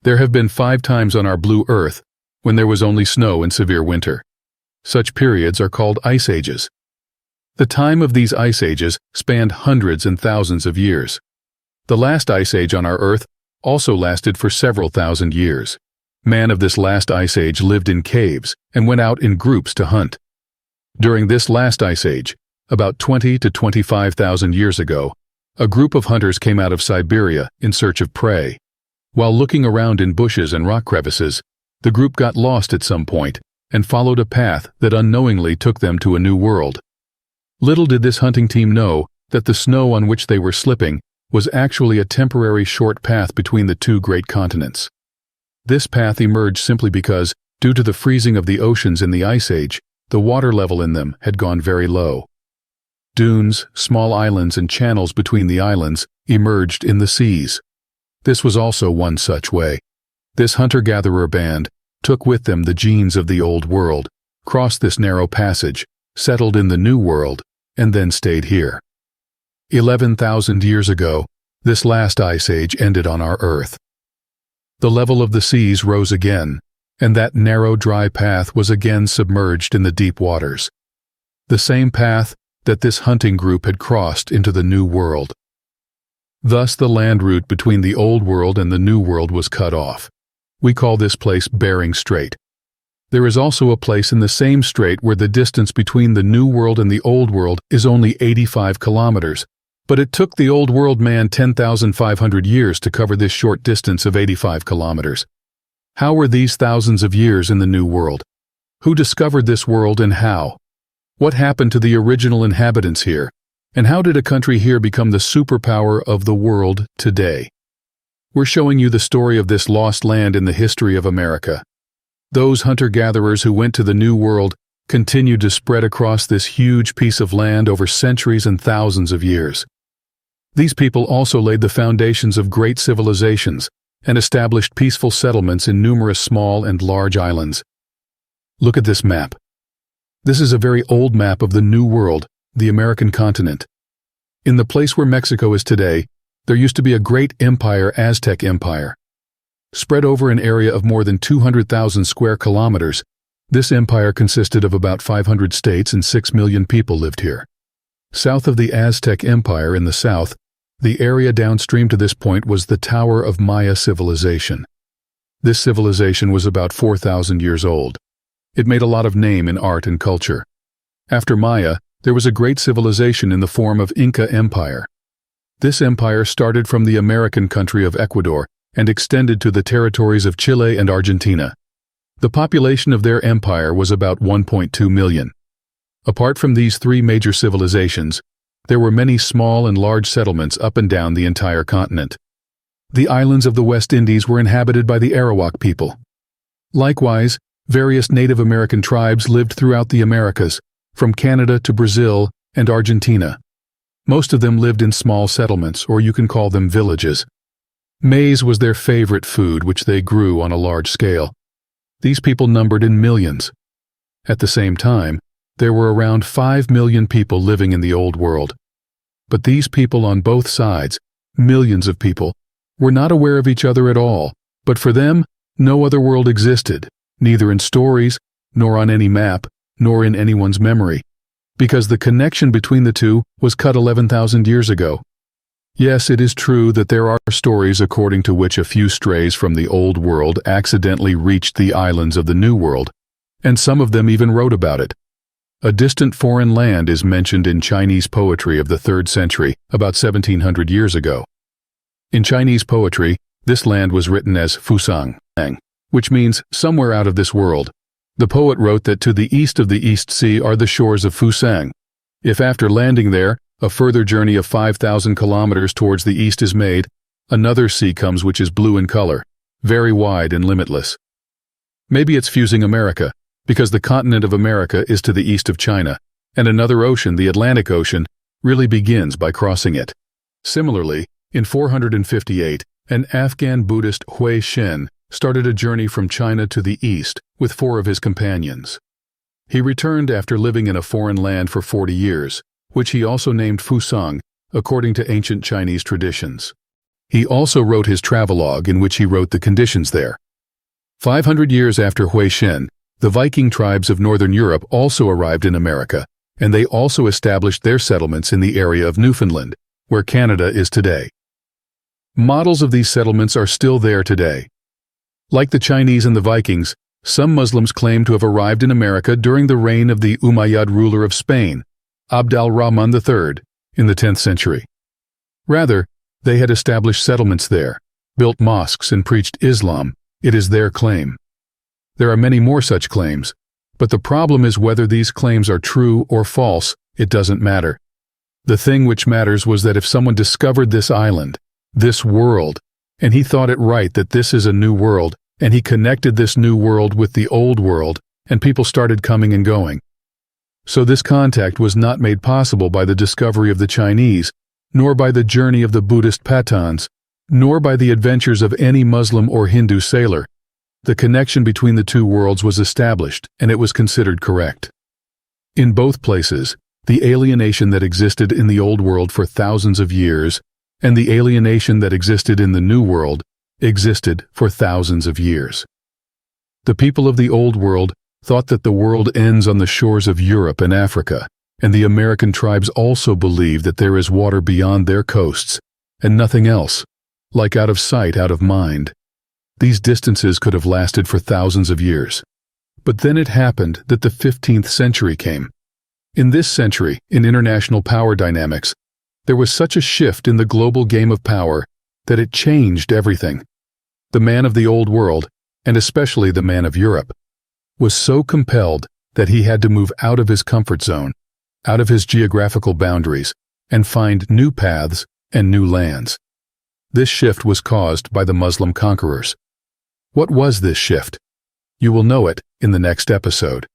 There have been 5 times on our blue Earth when there was only snow and severe winter. Such periods are called ice ages. The time of these ice ages spanned hundreds and thousands of years. The last ice age on our Earth also lasted for several thousand years. Man of this last ice age lived in caves and went out in groups to hunt. During this last ice age, about 20 to 25,000 years ago, a group of hunters came out of Siberia in search of prey. While looking around in bushes and rock crevices, the group got lost at some point and followed a path that unknowingly took them to a new world. Little did this hunting team know that the snow on which they were slipping was actually a temporary short path between the 2 great continents. This path emerged simply because, due to the freezing of the oceans in the Ice Age, the water level in them had gone very low. Dunes, small islands, and channels between the islands emerged in the seas. This was also one such way. This hunter-gatherer band took with them the genes of the Old World, crossed this narrow passage, settled in the New World, and then stayed here. 11,000 years ago, this last ice age ended on our Earth. The level of the seas rose again, and that narrow dry path was again submerged in the deep waters. The same path that this hunting group had crossed into the New World. Thus the land route between the Old World and the New World was cut off. We call this place Bering Strait. There is also a place in the same strait where the distance between the New World and the Old World is only 85 kilometers, but it took the Old World man 10,500 years to cover this short distance of 85 kilometers. How were these thousands of years in the New World? Who discovered this world and how? What happened to the original inhabitants here? And how did a country here become the superpower of the world today? We're showing you the story of this lost land in the history of America. Those hunter-gatherers who went to the New World continued to spread across this huge piece of land over centuries and thousands of years. These people also laid the foundations of great civilizations and established peaceful settlements in numerous small and large islands. Look at this map. This is a very old map of the New World, the American continent. In the place where Mexico is today, there used to be a great empire, Aztec Empire. Spread over an area of more than 200,000 square kilometers, this empire consisted of about 500 states and 6 million people lived here. South of the Aztec Empire in the south, the area downstream to this point was the Tower of Maya civilization. This civilization was about 4,000 years old. It made a lot of name in art and culture. After Maya, there was a great civilization in the form of Inca Empire. This empire started from the American country of Ecuador and extended to the territories of Chile and Argentina. The population of their empire was about 1.2 million. Apart from these 3 major civilizations, there were many small and large settlements up and down the entire continent. The islands of the West Indies were inhabited by the Arawak people. Likewise, various Native American tribes lived throughout the Americas, from Canada to Brazil and Argentina. Most of them lived in small settlements, or you can call them villages. Maize was their favorite food, which they grew on a large scale. These people numbered in millions. At the same time, there were around 5 million people living in the Old World. But these people on both sides, millions of people, were not aware of each other at all, but for them, no other world existed, neither in stories, nor on any map, nor in anyone's memory, because the connection between the two was cut 11,000 years ago. Yes, it is true that there are stories according to which a few strays from the Old World accidentally reached the islands of the New World, and some of them even wrote about it. A distant foreign land is mentioned in Chinese poetry of the 3rd century, about 1700 years ago. In Chinese poetry, this land was written as Fusang, which means somewhere out of this world. The poet wrote that to the east of the East Sea are the shores of Fusang. If after landing there, a further journey of 5,000 kilometers towards the east is made, another sea comes which is blue in color, very wide and limitless. Maybe it's fusing America, because the continent of America is to the east of China, and another ocean, the Atlantic Ocean, really begins by crossing it. Similarly, in 458, an Afghan Buddhist Hui Shen started a journey from China to the east with 4 of his companions. He returned after living in a foreign land for 40 years, which he also named Fusang, according to ancient Chinese traditions. He also wrote his travelogue in which he wrote the conditions there. 500 years after Hui Xin, the Viking tribes of northern Europe also arrived in America, and they also established their settlements in the area of Newfoundland, where Canada is today. Models of these settlements are still there today. Like the Chinese and the Vikings, some Muslims claim to have arrived in America during the reign of the Umayyad ruler of Spain, Abd al-Rahman III, in the 10th century. Rather, they had established settlements there, built mosques and preached Islam. It is their claim. There are many more such claims, but the problem is whether these claims are true or false. It doesn't matter. The thing which matters was that if someone discovered this island, this world, and he thought it right that this is a new world, and he connected this new world with the old world, and people started coming and going. So this contact was not made possible by the discovery of the Chinese, nor by the journey of the Buddhist Pathans, nor by the adventures of any Muslim or Hindu sailor. The connection between the two worlds was established, and it was considered correct. In both places, the alienation that existed in the Old World for thousands of years, and the alienation that existed in the New World, existed for thousands of years. The people of the Old World thought that the world ends on the shores of Europe and Africa, and the American tribes also believed that there is water beyond their coasts, and nothing else, like out of sight, out of mind. These distances could have lasted for thousands of years. But then it happened that the 15th century came. In this century, in international power dynamics, there was such a shift in the global game of power that it changed everything. The man of the Old World, and especially the man of Europe, was so compelled that he had to move out of his comfort zone, out of his geographical boundaries, and find new paths and new lands. This shift was caused by the Muslim conquerors. What was this shift? You will know it in the next episode.